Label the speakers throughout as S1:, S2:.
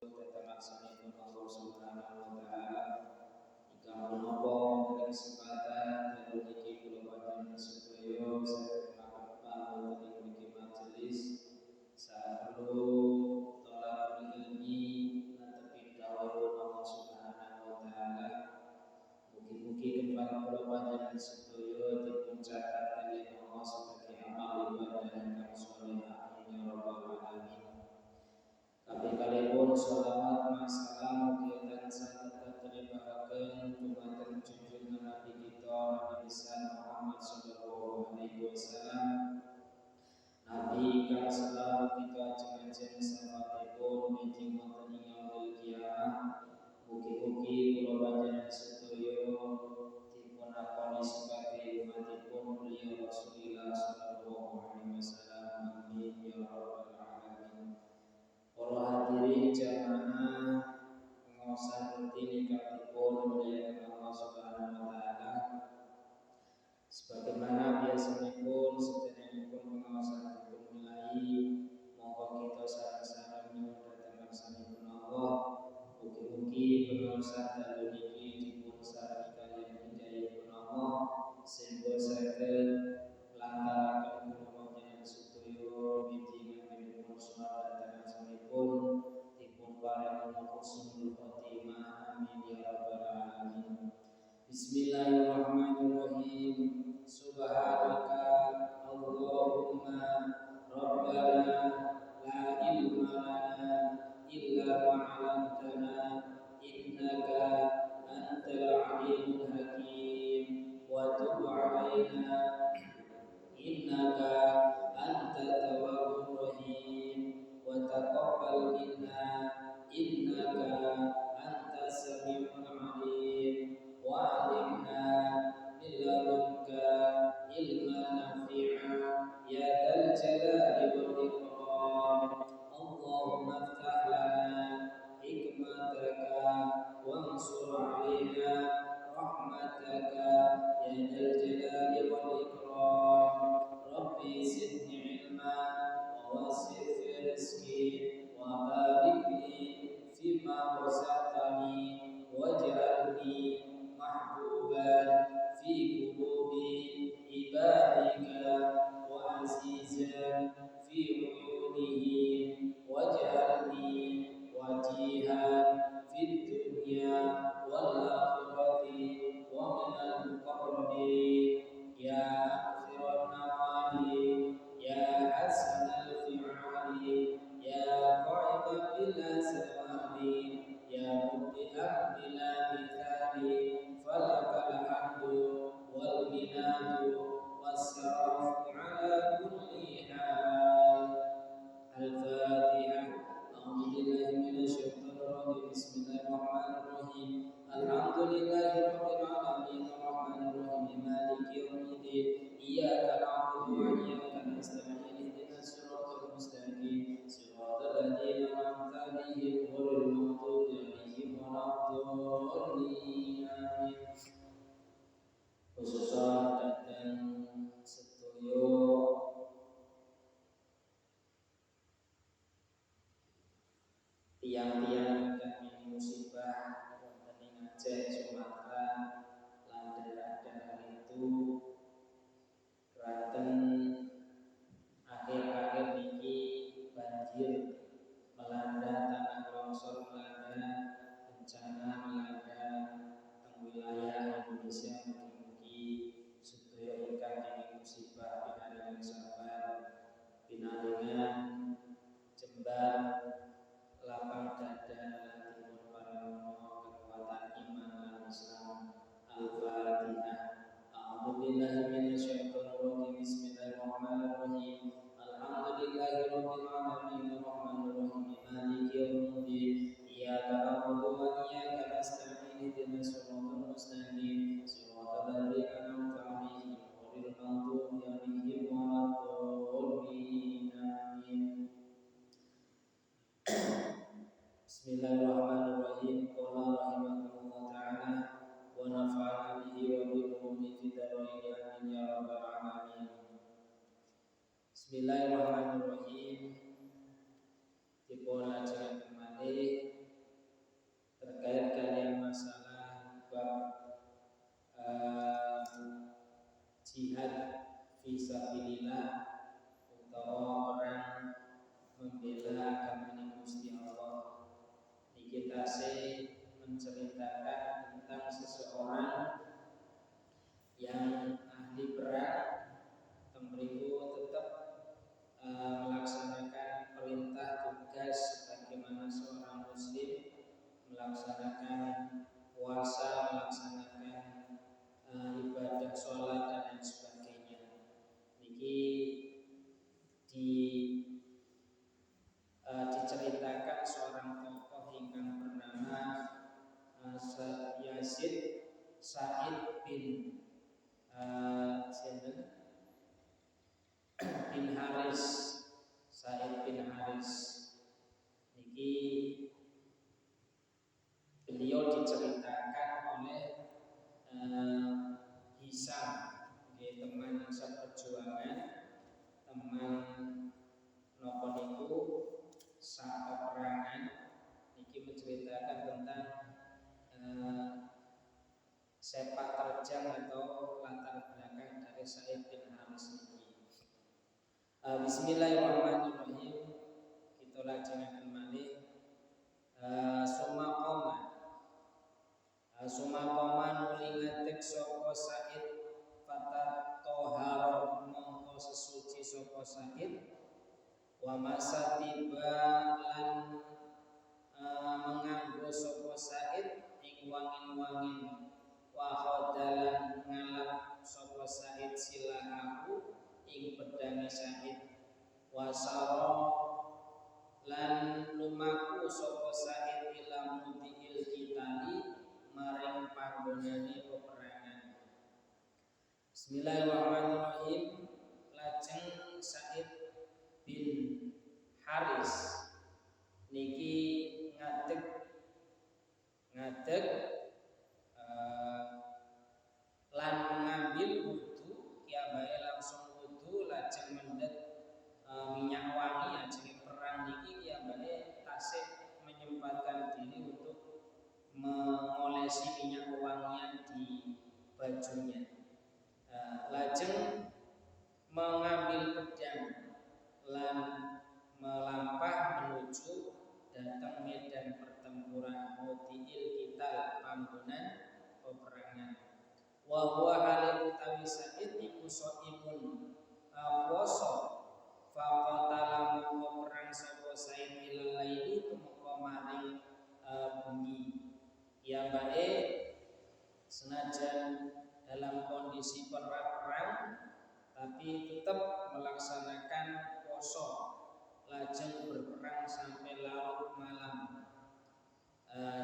S1: Terlaksanakan Allah Subhanahu wa Ta'ala. Jika menapa dari kesempatan dan memiliki kulawanan sedaya saya kenalkan memiliki majelis saat perlu tolak ilmi natepi dawuh Allah Subhanahu wa Ta'ala. Mugi-mugi kembali kulawanan sedaya dipuncatat oleh Allah sebagai amal ibadah ingkang sholih. Amin ya rabbal alamin. Kalipun sholawat masalam kegiatan sangat terlibatkan dumateng junjungan Nabi kita Nabi besar Muhammad sallallahu alaihi wasallam. Nabi kang selalu kita ajeng-ajeng sahabatipun mijing wonten ing yaumil qiyamah. Mugi-mugi kula panjenengan sedaya dipun akoni sebagai umatipun beliau Rasulullah sallallahu alaihi wasallam. Amin ya rabbal alamin. Para hadirin jamaah pengawasan rutin ikatipun muliakan Allah Subhanahu wa Ta'ala. Sebagaimana biasanipun sedenipun pengawasan dipun mulai, monggo kita sareng-sareng nyuwun dhateng ngarsanipun Allah. Mugi-mugi pengawasan dalu niki dipun sarengi kaliyan hidayahipun Allah sehingga saged langgaraken kula panjenengan sedaya miji nganggenipun salat dhateng ngarsanipun dipun paringi husnul khotimah. Amin ya rabbal alamin. Bismillahirrahmanirrahim. Subhanaka Allahumma rabbana la ilma lana illa ma 'allamtana innaka antal alimul hakim wa tub 'alaina innaka antat tawwabur rahim wa taqabbal minna innaka antas samiul alim wa 'allimna min ladunka ilman nafi'a ya dzal jalali wal ikram. Allahumma iftah lana hikmataka wansur 'alaina rahmataka ya dzal jalali wal ikram. Rabbi zidni ilma wa wasi' fi rizqi wa barik li fima razaqtani waj'alni mahbuban fi qulubi ibadika wa azizan fi uyunihim waj'alni wajihan fid dunya wal akhirati wa minal muqarrabin ya akhirun nawali ya hasanal fi'ali ya qa'iman bila samali ya mubdi'an bila mithali falakal hamdu wal minadu wassarafu ala kulli hal. Al-Fatihah. A'udzu billahi minasyaitonir rajim. Bismillahirrahmanirrahim. Alhamdulillahirabbil alamin arrahmanir rahim maliki yaumiddin. Iyyaka na'budu wa iyyaka nasta'in. Ihdinas siratal mustaqim. Siratal ladzina an'amta 'alaihim ghairil maghdubi 'alaihim waladdallin. Amin. Khususan dhateng sedaya tiang-tiang ingkang musibah wonten ing Aceh, Sumatera lan daerah-daerah itu ranten akhir-akhir niki banjir melanda, tanah longsor melanda, bencana melanda teng wilayah Indonesia. Mugi-mugi sedaya ingkang ing musibah pinaringan sabar, pinaringan jembar lapang dada dipun paringa kekuatan iman lan Islam. Al-Fatihah. A'udzu billahi minasyaitonir rajim. Bismillahirrahmanirrahim. Alhamdulillahirabbil alamin arrahmanir rahim maliki yaumiddin. Iyyaka na'budu wa iyyaka nasta'in. Ihdinas siratal mustaqim. Siratal ladzina an'amta 'alaihim ghairil maghdubi 'alaihim waladdallin. Amin. Bismillahirrahmanirrahim. Qala rahimahullah ta'ala wa nafa'ana bihi wa bi ulumi fid dharain. Amin ya rabbal alamin. Bismillahirrahmanirrahim. Dipun ajengaken malih kita menceritakan tentang seseorang yang ahli perang, temriku tetap melaksanakan perintah tugas sebagaimana seorang muslim melaksanakan puasa, melaksanakan ibadah sholat dan lain sebagainya. Niki diceritakan seorang tokoh yang bernama Yazid Sa'id bin Haris. Sa'id bin Haris niki beliau diceritakan oleh Hisam, teman seperjuangan, teman nopo niku sapeperangan. Niki menceritakan tentang sepak terjang atau latar belakang dari Sa'id bin Haris niki. Bismillahirrahmanirrahim. Kita lajengaken malih Sumaqoma nuli ngatek sapa Sa'id fatat toharo mongko sesuci sapa Sa'id wa masatiba lan menganggo sapa Sa'id ing wangin-wangin wa khodalan ngalap sapa Sa'id silahaku ing pedange Sa'id wa sara lan lumaku sapa Sa'id ila mudhiil kitali maring panggonane peperangan. Bismillahirrahmanirrahim. Lajeng Sa'id bin Haris niki ngadeg lan mengambil wudu, kiambae langsung wudu lajeng mendhet minyak wangi. Ajeng perang niki kiambae tasih menyempatkan diri untuk mengolesi minyak wangian di bajunya. Lajeng mengambil pedang lan melampah menuju datang medan pertempuran mudhiil kital panggonan peperangan. Wa huwa halil utawi Sa'id iku shaimun puasa faqatala mongko perang sapa Sa'id ilal laili tumeka maring bengi. Ya baik, senajan dalam kondisi perang tapi tetap melaksanakan puasa, lajeng berperang sampai larut malam.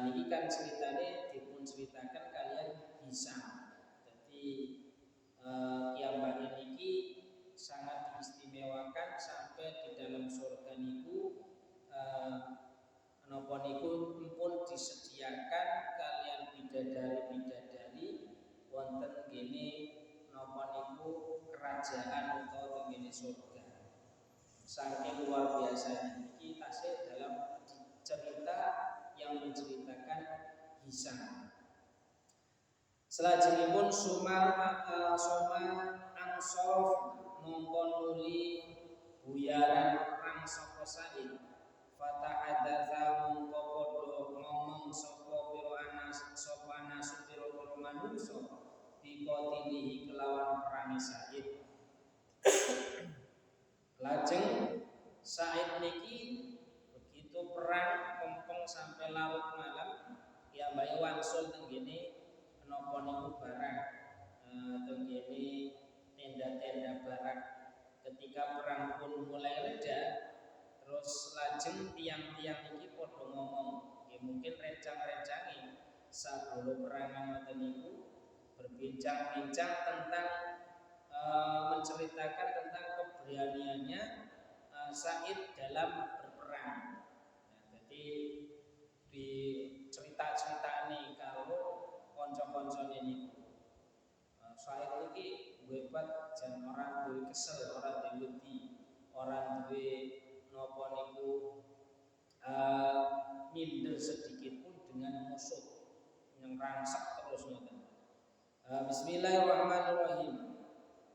S1: Ini kan ceritanya dipun ceritakan kalian Hisam. Jadi kiambane niki sangat diistimewakan sampai di dalam surga niku napa niku pun disediakan kalian bidadari wonten gene napa niku kerajaan utawa gene surga. Saking luar biasa niki tasih dalam cerita yang menceritakan Hisam. Selajengipun Soma Ansorof mongko nuli buyaran perang sapa Sa'id. Fata'adatha mongko padha ngomong sapa pira manungsa biqatilihi kelawan perangi Sa'id. Lajeng Sa'id niki begitu perang kempeng sampai larut malam, ya mbake wangsul tenggene napa niku barang tenggene tenda-tenda barak. Ketika perang pun mulai reda, terus lajeng tiang-tiang iki padha ngomong, ya mungkin rencang-rencangi sabolo perangan ngoten niku berbincang-bincang tentang menceritakan tentang keberaniannya Sa'id dalam berperang. Jadi di cerita-cerita ini kalau konco-koncone niku Sa'id iki hebat jan orang duwe kesel, orang duwe wedi, orang duwe napa niku minder sedikit pun dengan musuh yang rangsak terus ngoten. Bismillahirrahmanirrahim.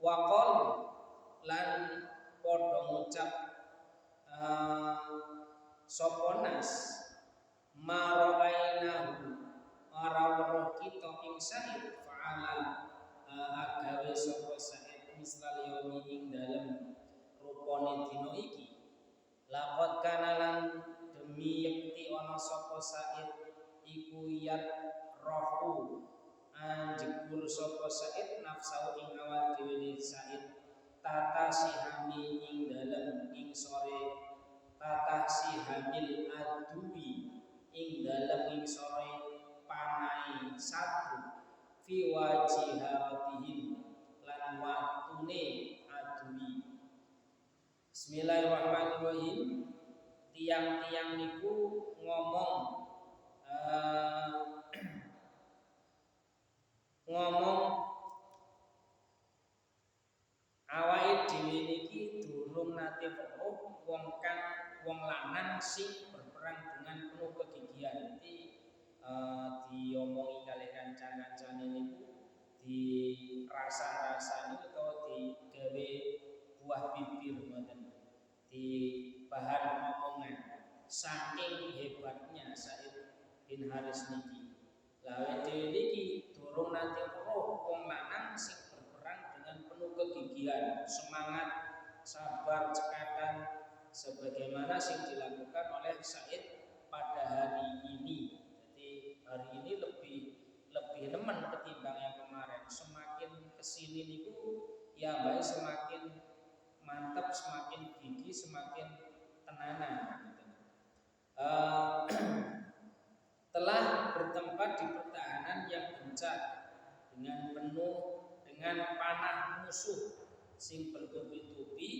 S1: Waqal lan padha ngucap sapa nas maro sapa Sa'id iku yat rohu anjegur sapa Sa'id nafsau ing awak dhewe Sa'id tata sihami ing dalem ing sore tata sihamil adubi ing dalem ing sore panai satu fi wajiharatihim lan watune adui. Bismillahirrahmanirrahim. Tiang-tiang niku ngomong awake dhewe niki durung nate weruh wong lanang sing berperang dengan penuh kegigihan. Jadi diomongi kalih kancan-kancane niku dirasa-rasani utawa digawe buah bibir ngoten. Di bahan omongan saking hebatnya Sa'id bin Haris niki. Lah dhewe niki durung nate weruh wong lanang sing berperang dengan penuh kegigihan, semangat, sabar, cekatan sebagaimana sing dilakukan oleh Sa'id pada hari ini. Jadi hari ini lebih nemen ketimbang yang kemarin. Semakin kesini niku ya baik semakin mantap, semakin gigih, semakin tenanan. Telah bertempat di pertahanan yang gencar dengan penuh dengan panah musuh sing bertubi-tubi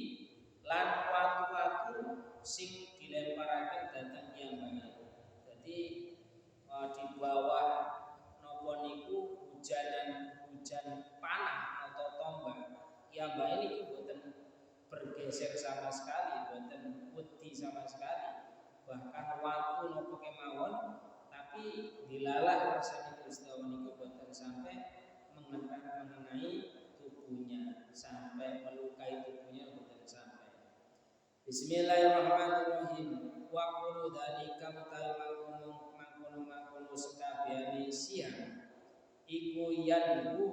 S1: lan watu-watu sing dilemparaken dhateng Yaman. Jadi di bawah napa niku hujan panah atau tombak. Yaman ini boten bergeser sama sekali, boten wedi sama sekali. Bahkan watu napa kemawon tapi dilalah rasane Gusti Allah niku boten sampai mengenai tubuhnya, sampai melukai tubuhnya boten sampai. Bismillahirrahmanirrahim. Wa qulu dzalika mangkono sekabehane siang iku yanhu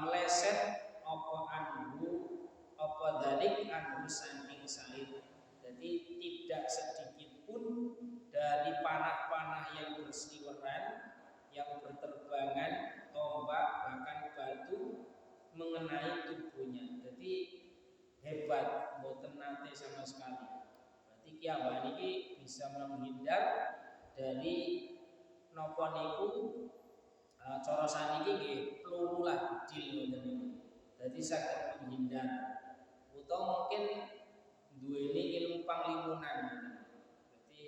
S1: meleset apa anhu apa dzalik anhu saking Sa'id. Jadi tidak sedikit pun dari panah-panah yang berseliweran, yang berterbangan, tombak, bahkan batu mengenai tubuhnya. Jadi hebat, mboten nate sama sekali. Berarti kiamah niki bisa menghindar dari napa niku cara saniki nggih peluru lah kecil ngoten niku. Dadi saged menghindar. Utawa mungkin duweni ilmu panglimunan. Jadi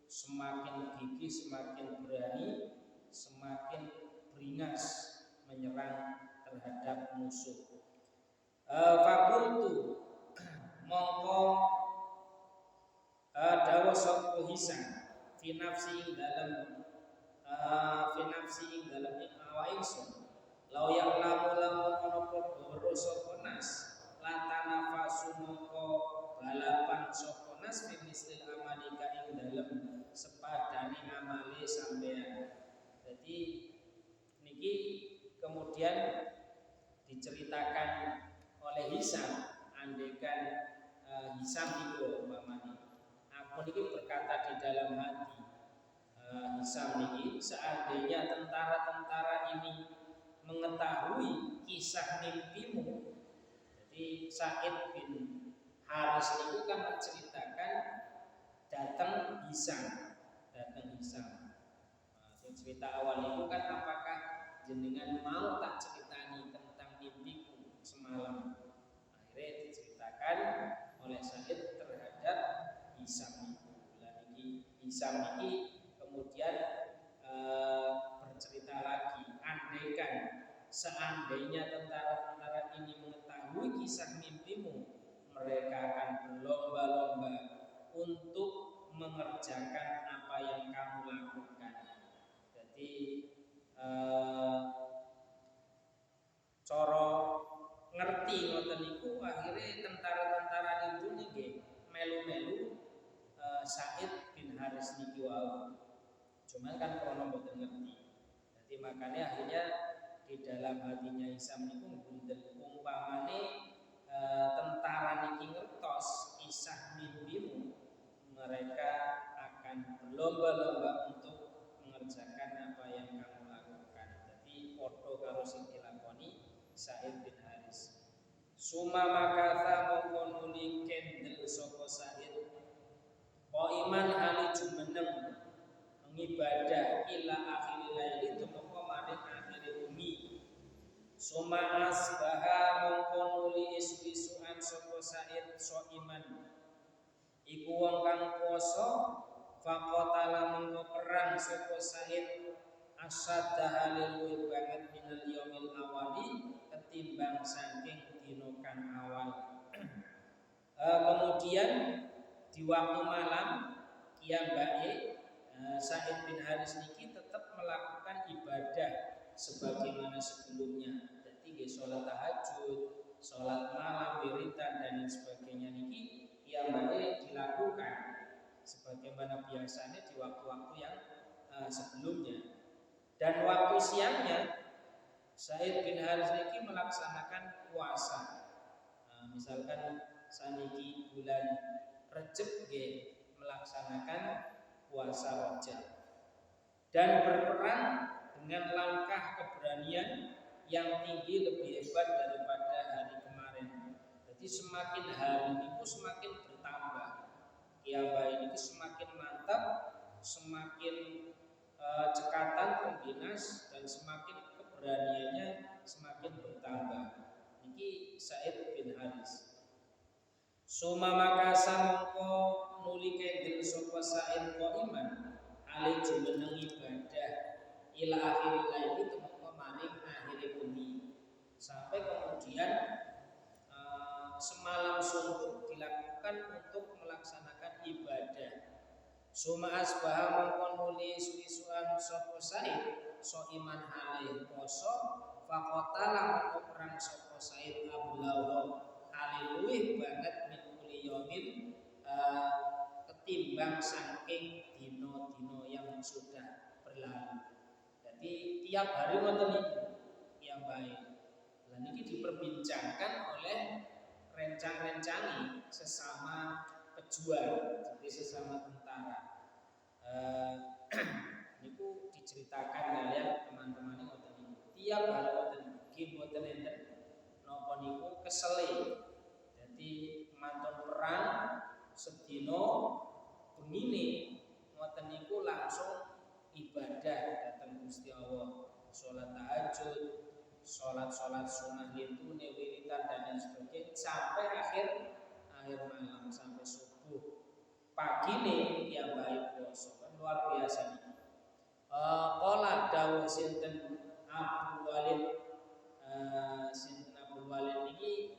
S1: semakin gigih, semakin berani, semakin beringas menyerang terhadap musuh. Fakultu mongko dawa sapa Hisam fi nafsi dalam awak ingsun law ya'lamu lamun ana padha weruh sapa nas latanafasu mongko balapan sapa nas fi mislil amalika ing dalem sepadane amale sampean. Jadi niki kemudian diceritakan oleh Hisam, andaikan Hisam itu umpamanya aku niki berkata di dalam hati Hisam niki seandainya tentara-tentara ini mengetahui kisah mimpimu. Jadi Sa'id bin Haris itu kan menceritakan datang Hisam. Cerita awal itu kan apakah jenengan mau tak ceritani tentang mimpiku semalam. Akhirnya diceritakan oleh Sa'id terhadap Hisam itu. Hisam ini kemudian bercerita lagi, andaikan seandainya tentara-tentara ini mengetahui kisah mimpimu, mereka akan berlomba-lomba untuk mengerjakan apa yang kamu lakukan. Jadi cara ngerti ngoten niku akhirnya tentara-tentara itu nggih melu-melu Sa'id bin Haris niki wau. Cuman kan krono mboten ngerti. Jadi makanya akhirnya di dalam hatinya Hisam niku bunden umpamane tentara niki ngertos kisah mimpimu, mereka akan akan berlomba-lomba untuk mengerjakan apa yang kamu lakukan. Jadi podo karo sing dilakoni Sa'id bin Haris. Suma makatha mongko nuli kendel sapa Sa'id qaiman hali jumeneng mengibadah ila akhir laili tumeka maring akhir bumi. Suma asbaha mongko nuli isu-isuan sapa Sa'id iman iku wong kang puasa faqatala mongko perang sapa Sa'id asadda halil banget minal yaumil awali ketimbang saking dina kang awal. Kemudian di waktu malam kiambake Sa'id bin Haris niki tetap melakukan ibadah sebagaimana sebelumnya. Jadi nggih salat tahajud, salat malam, wiridan dan sebagainya niki kiambake dilakukan sebagaimana biasanya di waktu-waktu yang sebelumnya. Dan waktu siangnya Sa'id bin Haris niki melaksanakan puasa. Misalkan saniki bulan Rejab nggih melaksanakan puasa Rajab dan berperang dengan langkah keberanian yang tinggi lebih hebat daripada hari kemarin. Jadi semakin hari itu semakin bertambah. Kiai ini semakin mantap, semakin cekatan pembinas dan semakin keberaniannya semakin bertambah. Niki Sa'id bin Haris. Suma makasa mongko nuli kendel sapa Sa'id qaiman ali jumeneng ibadah ila akhir laili tumeka maring akhir bumi. Sampai kemudian semalam suntuk dilakukan untuk melaksanakan ibadah. Suma asbaha mongko nuli isu-isuan sapa Sa'id iman halih poso faqatala mongko perang sapa Sa'id ablawa haleluih banget min kuli yaumil ketimbang saking dino-dino yang sudah berlalu. Jadi tiap hari wonten niku yang baik. Lan iki diperbincangkan oleh rencang-rencangi sesama pejuang, jadi sesama tentara. Niku diceritakan kalian teman-teman wonten niku. Tiap hari wonten nggih boten enten napa niku kesele. Jadi mantun perang sedina bengine ngoten niku langsung ibadah datang Gusti Allah, salat tahajud, salat sunah itu wiridan dan lain sebagainya sampai akhir malam sampai subuh. Pagi nih yang baik puasa kan luar biasa nih. Qala dawuh sinten Abdul Walid sinten Abdul Walid ini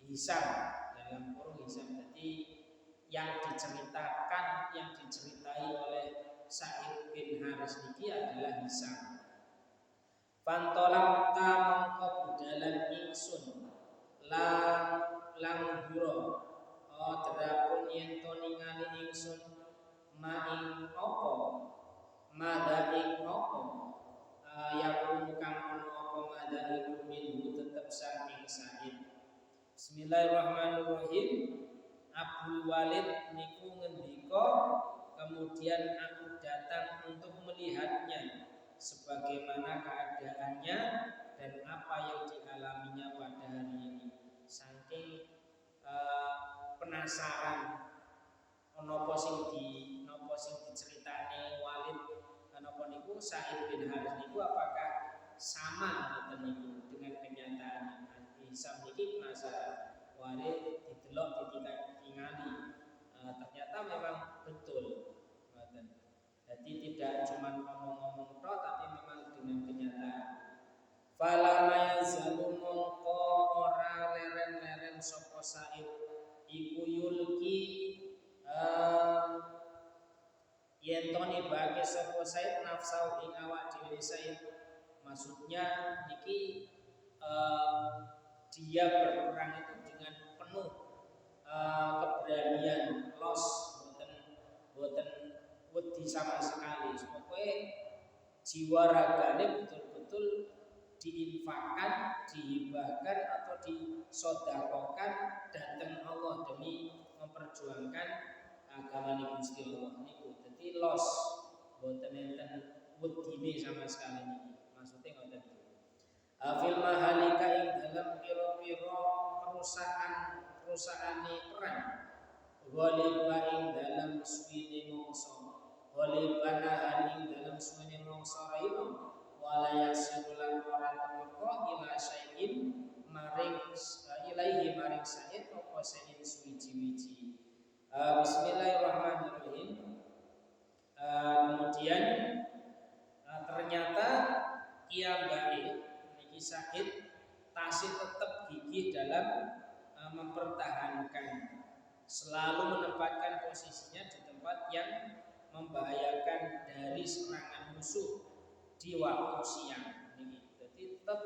S1: Hisam dalam kurung Hisam. Jadi yang diceritai oleh Sa'id bin Haris niki adalah Hisam. Pantolam ta mongko budalan ingsun lang duro terapun yen to ningali ingsun maing apa madaing apa yakun kang ono apa madaing minhu tetep saking Sa'id. Bismillahirrahmanirrahim. Abdul Walid niku ngendika kemudian aku datang untuk melihatnya sebagaimana keadaannya dan apa yang dialaminya pada hari ini. Saking penasaran napa sing diceritani Walid napa niku Sa'id bin Haris niku apakah sama ngoten niku dengan kenyataan. Hisam niki penasaran. Walid didelok ditingali ternyata memang betul. Jadi tidak cuma ngomong-ngomong tok tapi memang dengan kenyataan. Fala mayazalu mongko ora leren-leren sapa Sa'id iku yulki yen to nibake sapa Sa'id nafsau ing awak dhewe Sa'id. Maksudnya niki dia berperang itu dengan penuh keberanian, los boten wedi sama sekali. Pokoknya jiwa ragane betul-betul diinfakkan, dihibahkan atau disodakokan datang Allah demi memperjuangkan agamane Gusti Allah niku. Dadi los boten enten wedine sama sekali niki. Maksudnya ngoten iki. Fil mahalika ing dalam pira-pira kerusakane perang. Ghaliba ing dalam suwine mangsa. Ghalibana ing dalam suwine mangsa raina. Wala yasirulan ora temeka ila syai'in maring ilaihi maring syait apa sayin suwiji-wiji. Bismillahirrahmanirrahim. Kemudian ternyata Kiambae niki sakit tasih tetap gigih dalam mempertahankan, selalu menempatkan posisinya di tempat yang membahayakan dari serangan musuh di waktu siang niki. Jadi tetap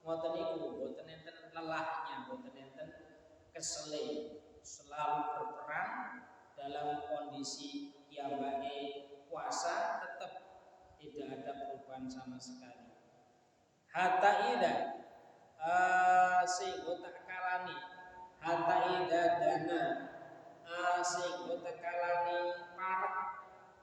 S1: ngoten niku, boten enten lelahnya, boten enten kesele, selalu berperang dalam kondisi Kiambae puasa, tetap tidak ada perubahan sama sekali. Hatta ida sehingga tak kalani, hatta ida dana sehingga tak kalani parak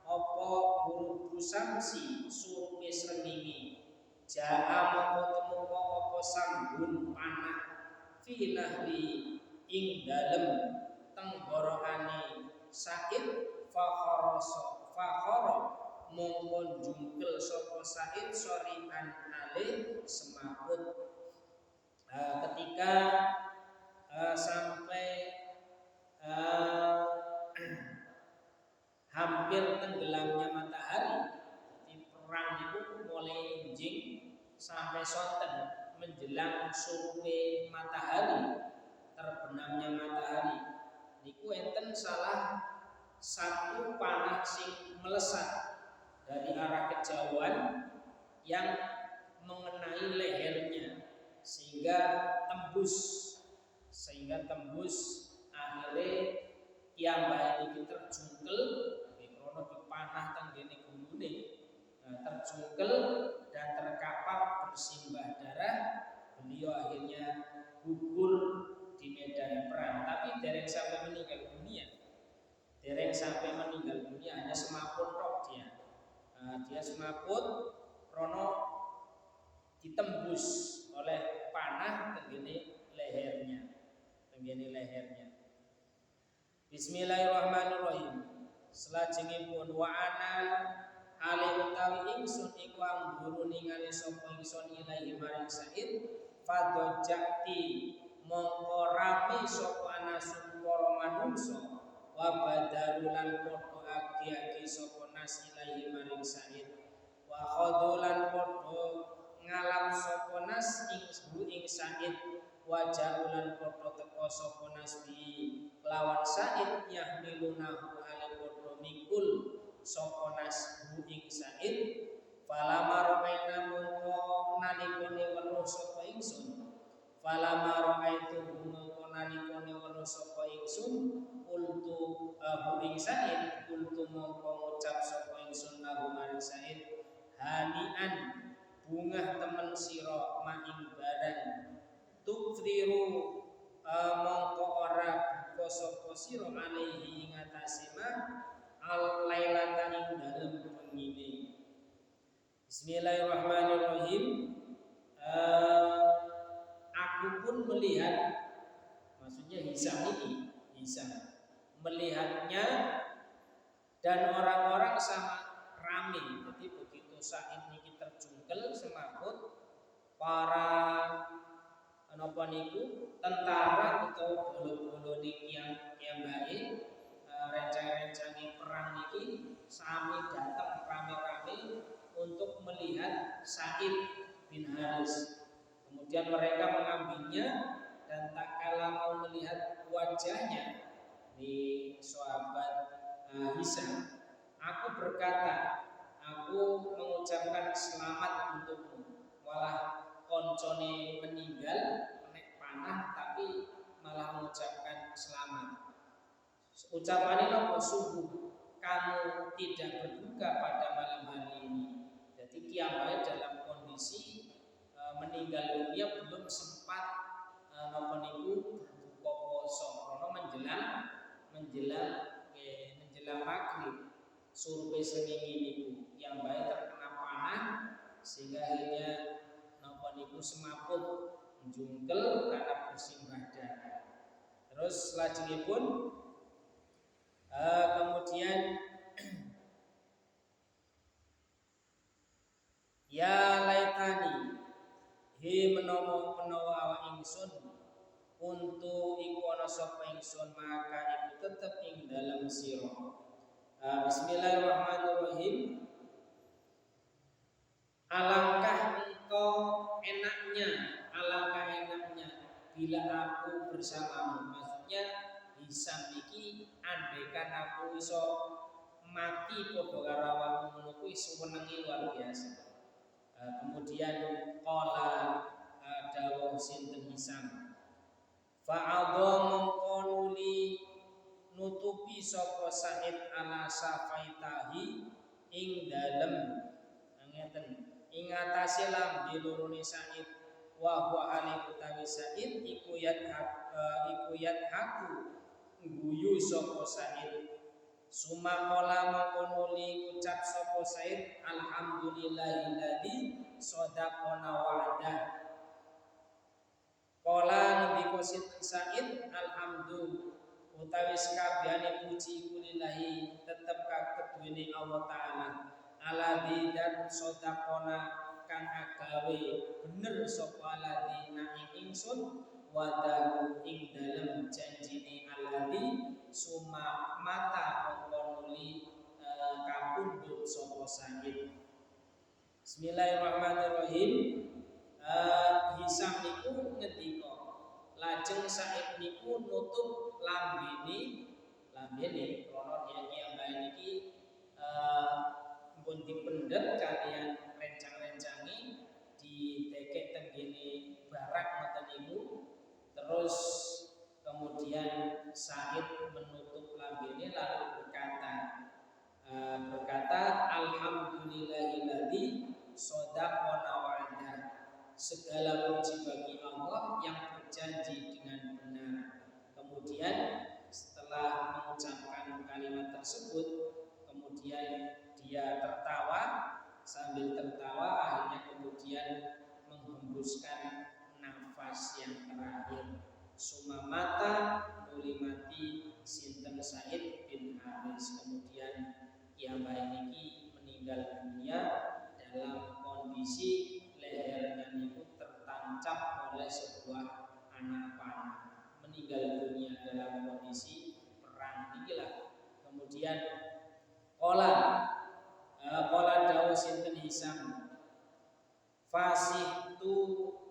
S1: opo guru samsi suruh srengenge jaa mongko temu opo sambun panah fi nahli ing dalem tenggorokane Said fakhara mongko jungkel sapa Said sorian alih semaput. Ketika sampai hampir tenggelamnya matahari, di perang itu mulai enjing sampai sonten menjelang surupe matahari, terbenamnya matahari. Niku enten salah satu panah sing melesat dari arah kejauhan yang mengenai lehernya sehingga tembus akhirnya Kiambae iki terjungkel krono dipanah teng gene gulune, terjungkel dan terkapar bersimbah darah. Beliau akhirnya gugur di medan perang, tapi dereng sampai meninggal dunia. Hanya semaput tok dia. Dia semaput krono ditembus oleh panah tenggene lehernya. Bismillahirrahmanirrahim. Selajengipun wa ana ale utawi ingsun iku angguru ningali sapa ingsun ilahi maring Said fadojati mongko rame sapa anasun para manungsa wa badarulan padha agi-agi sapa nas ilahi maring Said wa khadulan padha ngalam sapa nas ing Said wa jaulan padha teka sapa nas bi lawan Said yahmilunahu ale padha mikul sapa nas ing Said falama romaina mongko nalikane weruh sapa ingsun kultu ing Said kultu mongko ngucap sapa ingsun lahu maring Said hanian bungah temen sira maing badan tukriru mongko ora buka sapa sira alaihi ing atase al lailatan ing dalem pengine. Bismillahirrahmanirrahim. Aku pun melihat, maksudnya Hisam melihatnya dan orang-orang sama rame. Jadi begitu Said niki terjungkel semaput, para napa niku tentara atau bolo-bolo niki yang baik rencang-rencangi perang niki sami datang rame-rame untuk melihat Said bin Haris. Kemudian mereka mengambilnya dan tak kala mau melihat wajahnya di sahabat Hisam, aku berkata, aku mengucapkan selamat untukmu. Malah koncone meninggal kena panah tapi malah mengucapkan selamat. Ucapannya apa? Sungguh kamu tidak berduka pada malam hari ini. Jadi Kiambae dalam kondisi meninggal dunia belum sempat berbuka puasa karena menjelang survei srengenge niku yang baik terkena panah sehingga akhirnya napa niku semaput njungkel karena bersimbah darah. Terus lajengipun kemudian ya laitani he menawa awak ingsun untuk iku ana sapa ingsun maka iku tetep ing dalam sira. Bismillahirrahmanirrahim. Alangkah enaknya bila aku bersamamu. Maksudnya Hisam iki andaikan aku iso mati padha karo awakmu ngono kuwi senenge luar biasa. Kemudian qala dawuh sinten Hisam. Fa'adha mongko nuli nutupi sapa Said ala safaitahi ing dalem ngeten ing atase lambe lorone Said wa huwa ali utawi Said iku haku guyu sapa Said. Sumakola mangkonuli ucap sapa Said alhamdulillahilladzi shadaqana wa'dah. Kala ngendika sinten Said alhamdulillah utawi sakabehane puji kulillahi tetep kakeduwene Allah taala alladzi dan shadaqana kang agawe bener sapa alladzina ing ingsun wadahu ing dalem janjine alladzi suma mata mongkonuli kapundhut sapa Said. Bismillahirrahmanirrahim. Hisam niku ngendika lajeng Said niku nutup lambene krana nyambah niki pun dipendhet kalian rencang-rencange ditekek teng kene barak ngoten niku. Terus kemudian Said menutup lambene lalu berkata alhamdulillahilladzi shadaqana wa'dah. Segala puji bagi Allah yang berjanji dengan benar. Kemudian setelah mengucapkan kalimat tersebut, kemudian dia tertawa. Sambil tertawa akhirnya kemudian menghembuskan nafas yang terakhir. Sumamata nuli mati sinten Said bin Haris. Kemudian kiamah niki meninggal dunia dalam kondisi lehernya itu tertancap oleh sebuah anak panah. Meninggal dunia dalam kondisi perang inilah. Kemudian qala dawuh sinten Hisam fasih tu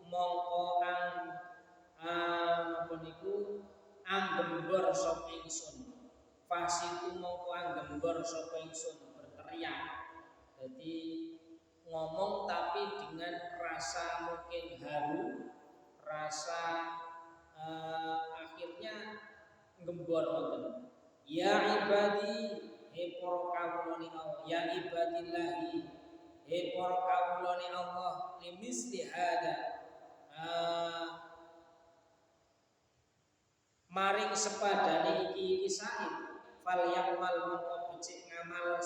S1: mongko napa niku anggembor sapa ingsun. Fasih tu mongko anggembor sapa ingsun berteriak. Jadi ngomong tapi dengan rasa mungkin haru, rasa akhirnya gembor ngoten. Ya ibadi he para kawulane Allah, ya ibadillahi he para kawulane Allah limisli hada maring sepadane iki Said fal yakmal mongko becik ngamal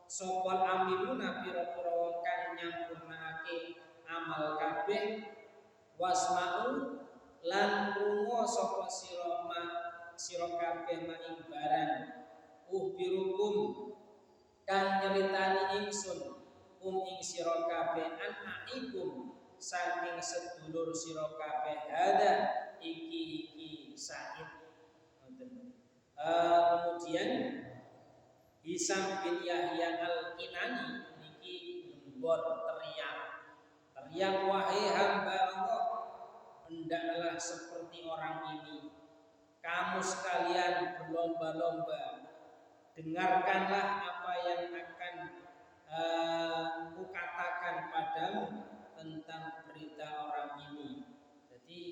S1: sopol amiluna pira-pira wong kang nyampurnake amal kabeh wasma'u lan rungo sapa sira kabeh maing barang birukum kang nyeritani ingsun ing sira kabeh anaikum saking sedulur sira kabeh hada iki Said. Kemudian Hisam bin Yahya al-Kinani niki gembor teriak wahai hamba Allah, hendaklah seperti orang ini kamu sekalian berlomba-lomba, dengarkanlah apa yang akan kukatakan padamu tentang berita orang ini. Jadi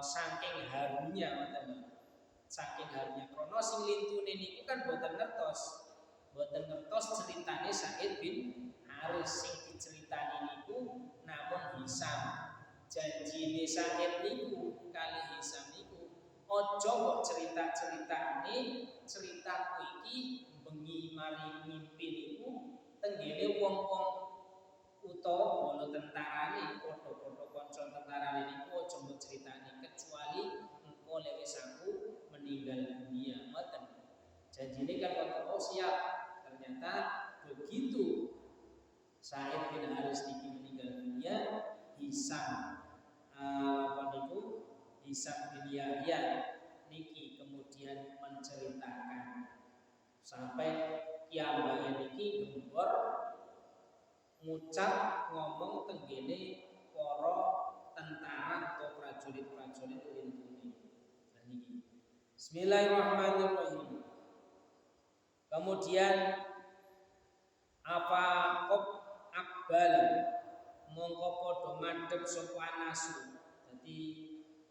S1: saking harunya krono sing lintune niku kan boten ngertos ceritane Said bin Haris. Sing diceritani niku namun Hisam. Janjine Said niku kali Hisam niku ojo kok ceritaku iki bengi mari ngimpi niku tenggene wong-wong utawa bala tentarane padha-padha kanca tentarane niku aja mbok critani kecuali engko lek wis aku meninggal dunia ngoten. Janjine kan waktu siap. Ternyata begitu Sa'id bin Haris niki meninggal dunia, Hisam Hisam bin Yahya niki kemudian menceritakan sampai kiambake niki gembor ngucap ngomong tenggene para tentara atau prajurit-prajurit lintune. Niki. Bismillahirrahmanirrahim. Kemudian apa akbal mongko padha madhep sapa anasu. Jadi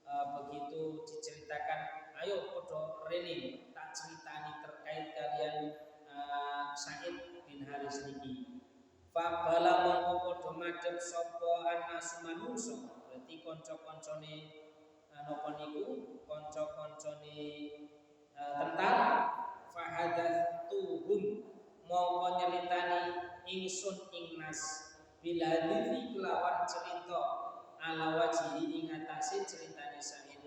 S1: begitu diceritakan, ayo padha rene tak ceritani terkait kalian Sa'id bin Haris niki. Fabala mongko padha madhep sapa anasu manungsa. Berarti kanca-kancane napa niku? Kanca-kancane tentara. Fahadathtuhum mongko nyritani ingsun ing nas bila hadithi kelawan cerita ala wajhi ing atase ceritane Sa'id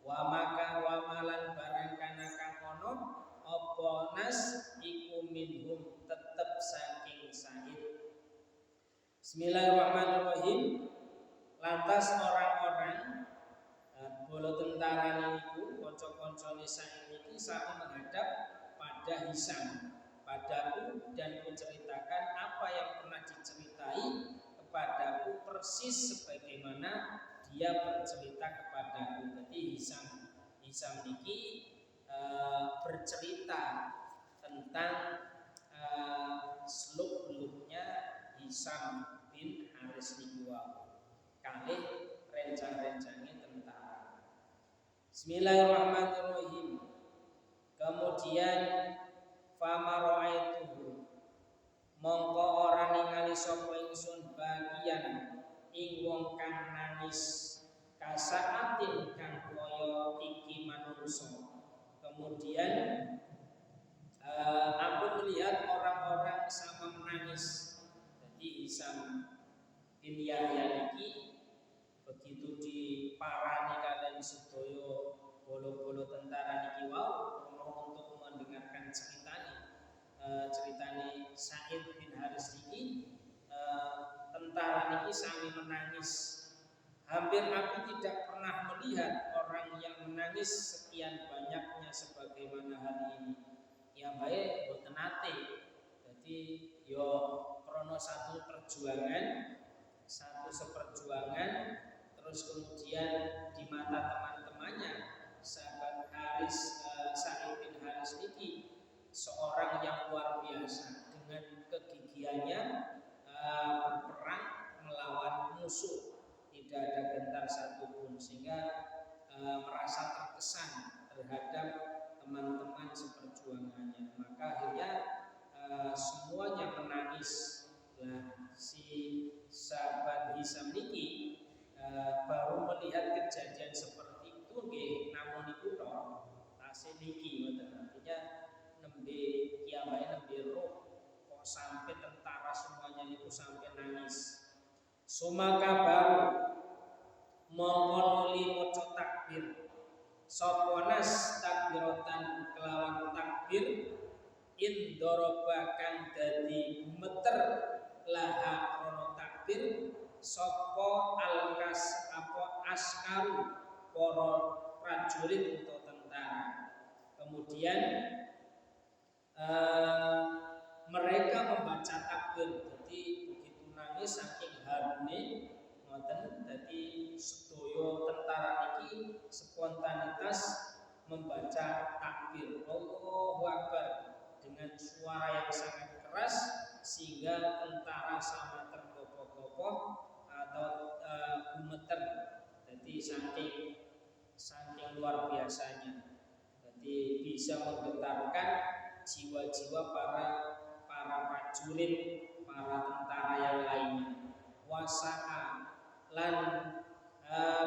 S1: wa maka wa malan barang kana kang ono apa nas iku minhum tetep saking Sa'id. Bismillahirrahmanirrahim. Lantas orang-orang bola tentara niku kanca-kancane Sa'id niki sami menghadap pada Hisam padaku dan menceritakan apa yang pernah diceritai kepadaku persis sebagaimana dia bercerita kepadaku. Jadi Hisam niki bercerita tentang seluk-beluknya Hisam bin Haris niki kalih rencang-rencangnya tentara. Bismillahirrahmanirrahim. Kemudian famaro'aituhu mongko ora ningali sapa ingsun bagian ing wong kang nangis kasaatin kang kaya iki manungsa. Kemudian aku melihat orang-orang sama menangis. Jadi Hisam bin Yahya niki begitu diparani kalian sedaya bolo-bolo tentara niki wau untuk mendengarkan ceritane Sa'id bin Haris niki, tentara niki sami menangis. Hampir aku tidak pernah melihat orang yang menangis sekian banyaknya sebagaimana hari ini. Ya baik boten nate. Jadi yo krono satu seperjuangan terus kemudian di mata teman-temannya sahabat Sa'id bin Haris niki seorang yang luar biasa dengan kegigihannya berperang melawan musuh, tidak ada gentar satupun sehingga merasa terkesan terhadap teman-teman seperjuangannya. Maka akhirnya semuanya menangis. Nah, si sahabat Hisam niki baru melihat kejadian seperti itu nggih namun niku tok tasih niki artinya nembe kiamane nembe roh kok sampai tentara semuanya niku sampai nangis. Sumaka baru mongko nuli maca takbir sapa nas takbiratan kelawan takbir indoroba kang dadi gumeter laha krono takbir sapa alkas apa askaru para prajurit atau tentara. Kemudian mereka membaca takbir. Jadi begitu nangis saking harune ngoten dadi sedaya tentara niki spontanitas membaca takbir Allahu Akbar dengan suara yang sangat keras sehingga tentara sama tergopoh-gopoh atau gumeter. Jadi saking luar biasanya. Jadi bisa menggetarkan jiwa-jiwa para prajurit, para tentara yang lainnya. Wasa'a lan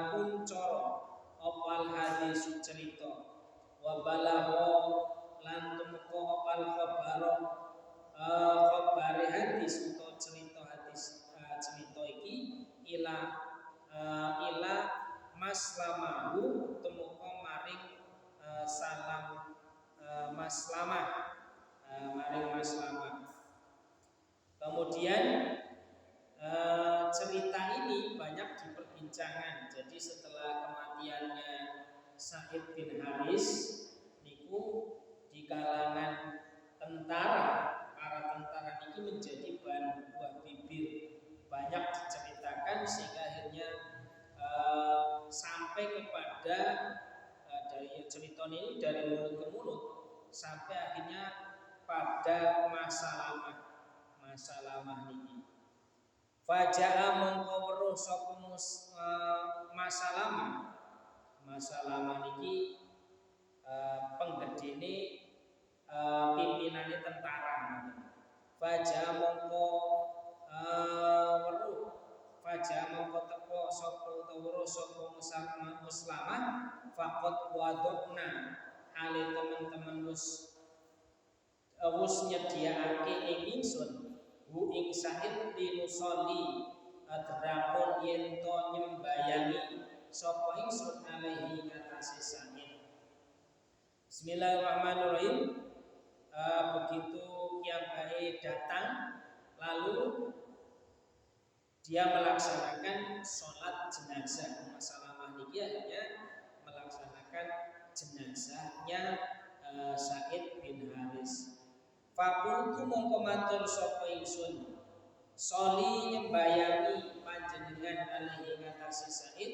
S1: kuncoro opal hadis cerita wa balagho lan tumeka opal khabare hadis utawa cerita hadis cerita iki ila maslamahu tumeka maring salam maslamah maring maslamah. Kemudian cerita ini banyak diperbincangkan. Jadi setelah kematiannya Sa'id bin Haris niku di kalangan para tentara niki menjadi bahan buah bibir, banyak diceritakan sehingga akhirnya sampai kepada dari cerita ini dari mulut ke mulut sampai akhirnya pada masa lama niki. Faja'a mongko weruh sapa masa lama niki penggedene pimpinane tentara. Faja'a mongko teko sapa utawa weruh sapa muslamah faqat wadokna hale teman-teman wis nyediaake ing ingsun hu ing Sa'id dinusoli adrakon yen to nyembayangi sapa ingsun alaihi ngatasi Sa'id. Bismillahirrahmanirrahim. Begitu Kiai datang lalu dia melaksanakan sholat jenazah. Masalah niki akhirnya melaksanakan jenazahnya Sa'id bin Haris. Fakultu mongko matur sapa ingsun soli nyembayangi panjenengan alaihi ngatasi Sa'id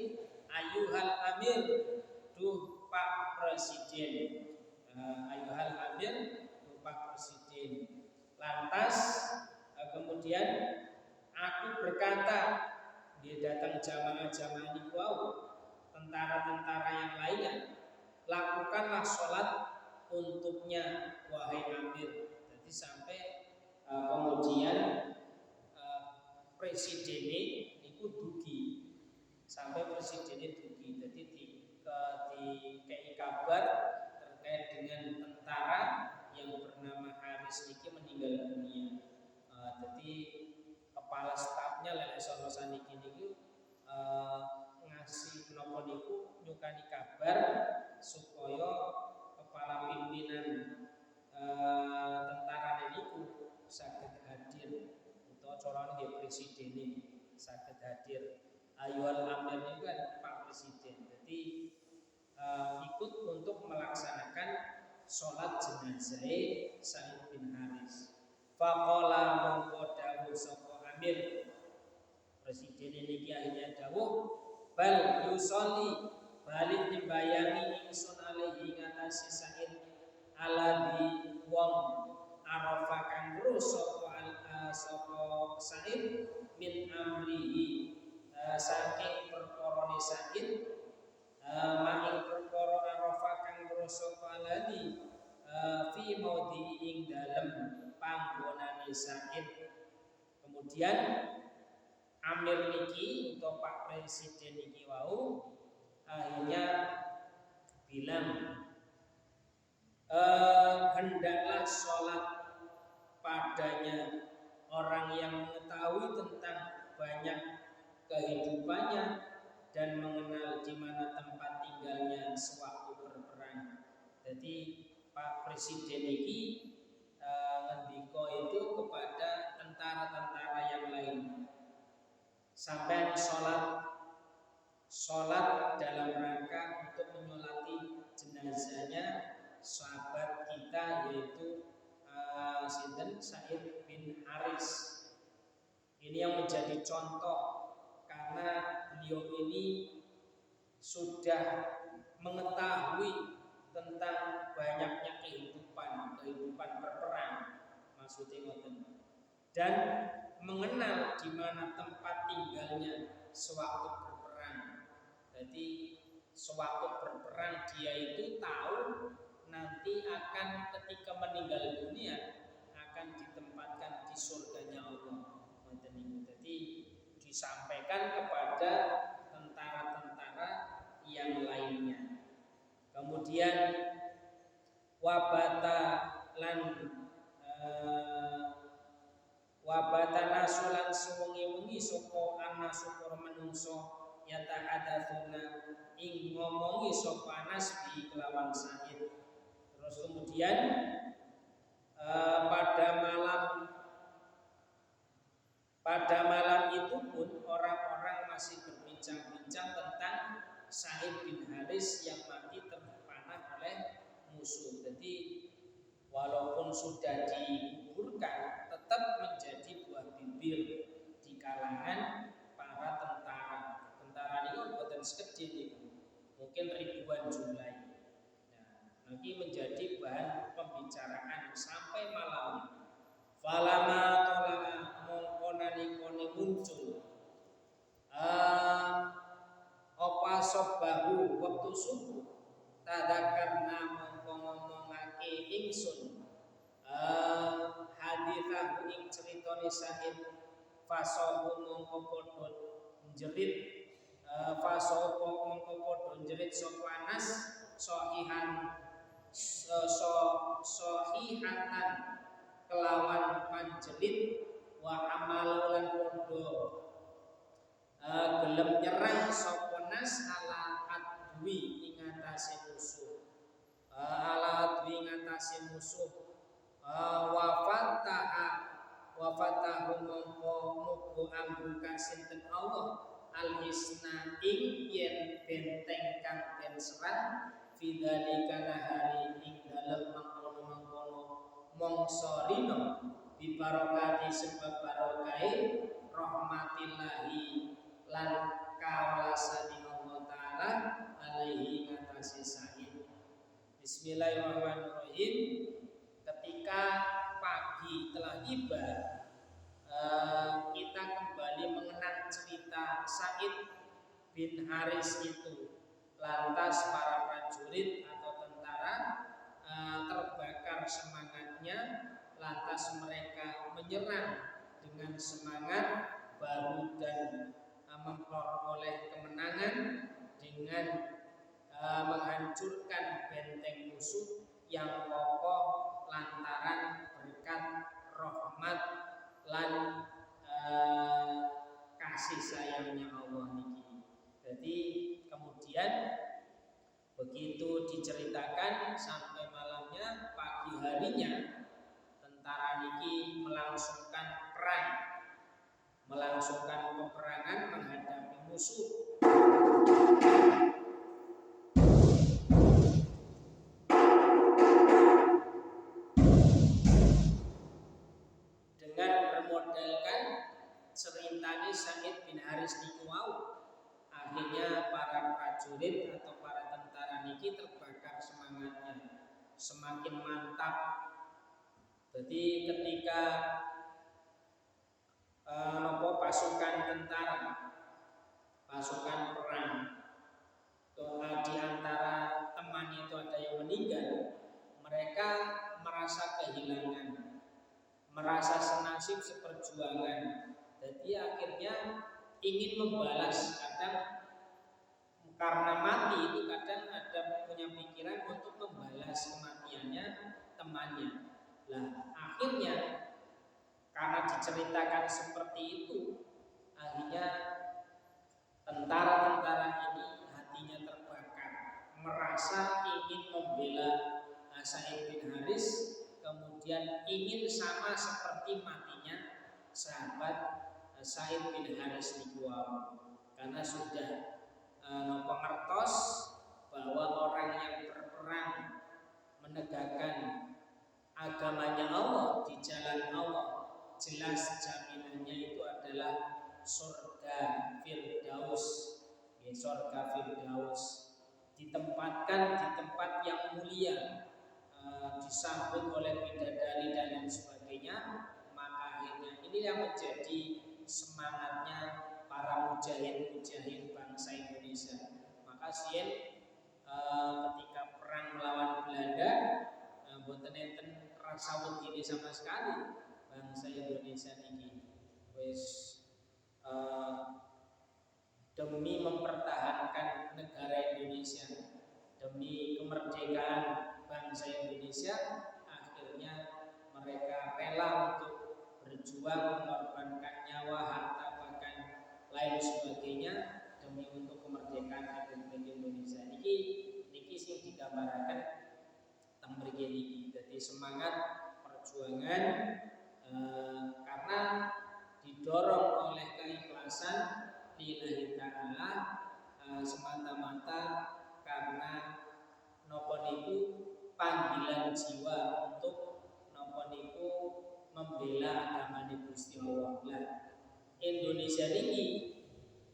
S1: ayuhal amir duh Pak Presiden. Ayuhal amir duh Pak Presiden. Lantas kemudian aku berkata, dia datang jamaah-jamaah ini tentara-tentara yang lainnya, lakukanlah sholat untuknya wahai amir. Jadi sampai kemudian presidennya itu dugi, sampai presidennya dugi. Jadi dikei kabar terkait dengan tentara yang bernama Haris ini meninggal dunia. Jadi kepala stafnya lelek sono saniki niku ngasih menapa niku nyukani kabar supaya kepala pimpinan tentara niku saged hadir utawa carane nggih presiden saged hadir. Ayuhal amir niku kan Pak Presiden. Jadi ikut untuk melaksanakan sholat jenazah Sa'id bin Haris. Faqala mongko dawuh sapa amir presiden ini akhirnya dawuh bal yusolli balik dimbayangi ingsun alaihi ngatasi Sa'id alladzi wong arafa kang weruh sapa Sa'id min amrihi saking perkarane Sa'id maing perkara arafa kang weruh sapa alladzi fi maudhi ing dalem panggonane Sa'id. Kemudian amir niki atau Pak Presiden niki wau akhirnya bilang hendaklah sholat padanya orang yang mengetahui tentang banyak kehidupannya dan mengenal di mana tempat tinggalnya sewaktu berperang. Jadi Pak Presiden ini ngendika itu kepada tentara-tentara yang lain sampai sholat dalam rangka untuk menyolati jenazahnya sahabat kita yaitu Sa'id bin Haris. Ini yang menjadi contoh karena beliau ini sudah mengetahui tentang banyaknya kehidupan berperang maksudnya ngoten, dan mengenal di mana tempat tinggalnya sewaktu berperang. Jadi sewaktu berperang dia itu tahu nanti akan ketika meninggal dunia akan ditempatkan di surganya Allah. Jadi disampaikan kepada tentara-tentara yang lainnya. Kemudian wabata lan wabata nasulan sewengi-wengi sapa anasu para manungsa yatahadatsuna ing ngomongi sapa anas bi kelawan Sa'id. Terus kemudian pada malam itu pun orang-orang masih berbincang-bincang tentang Sa'id bin Haris yang mati terpanah oleh musuh. Jadi walaupun sudah dikuburkan, tetap menjadi buah bibir di kalangan para tentara. Tentara ini kan bukan sekedhik itu, mungkin ribuan jumlah. Nah, nanti menjadi bahan pembicaraan sampai malam. Falama tola mongko nalikane muncul apa sobahu waktu subuh tadakarna mongko ngomongake ingsun hadithahu ing critane Sa'id fasahu mongko padha njerit sapa Anas sohihatan kelawan panjelit wa amalulan padha gelem nyerang sapa Nas ala adwi ing atase musuh wafatahu mongko muga ambuka sinten Allah al-hisna ing yen benteng kang den serang fidzalika nahari ing dalem mangkono mongso rino bibarokati sebab barokai rahmatillahi lan kawalasani Allah Ta'ala alaihi ngatasi Sa'id. Bismillahirrahmanirrahim. Ketika pagi telah tiba, kita kembali mengenang cerita Sa'id bin Haris itu. Lantas para prajurit atau tentara terbakar semangatnya, lantas mereka menyerang dengan semangat baru dan memperoleh kemenangan dengan menghancurkan benteng musuh yang kokoh lantaran berkat rahmat lan kasih sayangnya Allah niki. Jadi kemudian begitu diceritakan sampai malamnya, pagi harinya tentara niki melangsungkan peperangan menghadapi musuh. Dengan bermodalkan cerintane Sa'id bin Haris niku wau, akhirnya para prajurit atau para tentara niki terbakar semangatnya, semakin mantap. Jadi ketika pasukan tentara, pasukan perang, di antara temannya itu ada yang meninggal, mereka merasa kehilangan, merasa senasib seperjuangan. Jadi akhirnya ingin membalas. Kadang karena mati itu kadang ada punya pikiran untuk membalas kematiannya temannya. Nah, akhirnya karena diceritakan seperti itu, akhirnya tentara-tentara ini hatinya terbakar, merasa ingin membela Sa'id bin Haris, kemudian ingin sama seperti matinya sahabat Sa'id bin Haris niku, karena sudah pengertos bahwa orang yang berperang menegakkan agamanya Allah di jalan Allah, jelas jaminannya itu adalah surga Firdaus. Surga Firdaus ditempatkan di tempat yang mulia, disambut oleh bidadari dan lain sebagainya. Maka akhirnya ini yang menjadi semangatnya para mujahid bangsa Indonesia. Maka sien ketika perang melawan Belanda, boten enten rasa wedi sama sekali bangsa Indonesia ini. Wis demi mempertahankan negara Indonesia, demi kemerdekaan bangsa Indonesia, akhirnya mereka rela untuk berjuang, mengorbankan nyawa, harta, bahkan lain sebagainya demi untuk kemerdekaan Republik Indonesia. Niki sing digambarkan teng mriki niki. Jadi semangat perjuangan karena didorong oleh keikhlasan lillahi ta'ala, semata-mata karena napa niku panggilan jiwa untuk napa niku membela agama Gusti Allah. Indonesia ini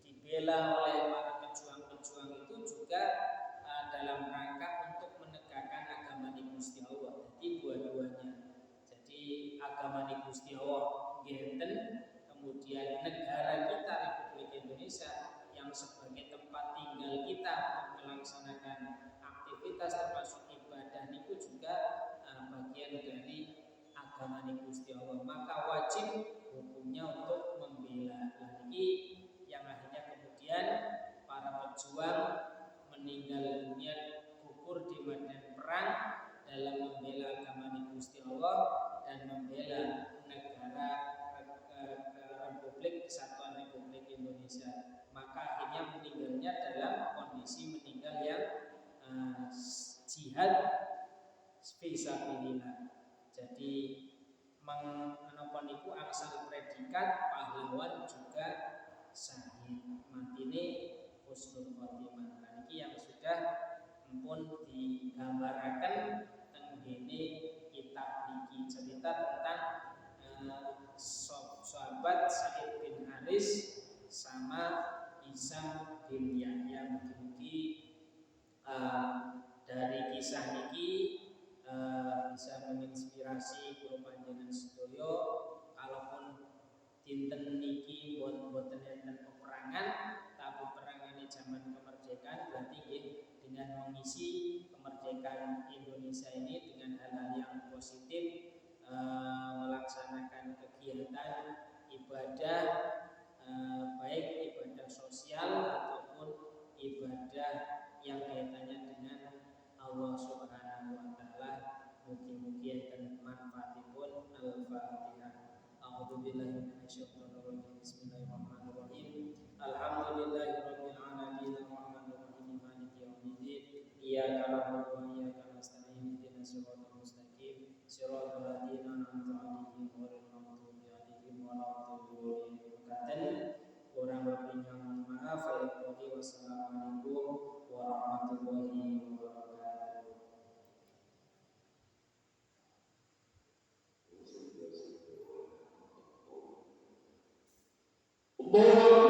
S1: dibela oleh para pejuang-pejuang itu juga dalam rangka untuk menegakkan agama Gusti Allah. Jadi dua-duanya. Jadi agama Gusti Allah ngeten, kemudian negara kita Republik Indonesia yang sebagai tempat tinggal kita untuk melaksanakan aktivitas termasuk ibadah niku juga bagian dari agama Gusti Allah. Maka wajib hukumnya untuk membela. Ini yang akhirnya kemudian para pejuang meninggal dunia gugur di medan perang dalam membela agama Gusti Allah dan membela negara Republik Kesatuan Republik Indonesia. Maka akhirnya meninggalnya dalam kondisi meninggal yang jihad fisabilillah. Jadi menapa niku angsal predikat pahlawan juga syahid, matine husnul khotimah. Nah, ini yang sudah pun digambarkan teng kene kitab niki, cerita tentang sahabat Sa'id bin Haris sama Hisam bin Yahya. Mugi-mugi dari kisah niki bisa menginspirasi kula panjenengan sedaya, kalaupun dinten niki boten enten peperangan, tapi perangan di zaman kemerdekaan, berarti dengan mengisi kemerdekaan Indonesia ini dengan hal-hal yang positif, melaksanakan kegiatan ibadah, baik ibadah sosial ataupun ibadah yang kaitannya dengan Allah Subhanahu wa taala. Mugi-mugi enten manfaatipun. Al-Fatihah. A'udzubillahi minasyaitonir rajim. Bismillahirrahmanirrahim. Alhamdulillahirabbil alamin arrahmanir rahim maliki yaumiddin. Iyyaka na'budu wa iyyaka nasta'in. Ihdinas siratal mustaqim. Shiratal ladzina an'amta 'alaihim ghairil maghdubi 'alaihim waladdallin. Kurang lebihnya mohon maaf. Wassalamualaikum warahmatullahi wabarakatuh.
S2: Allah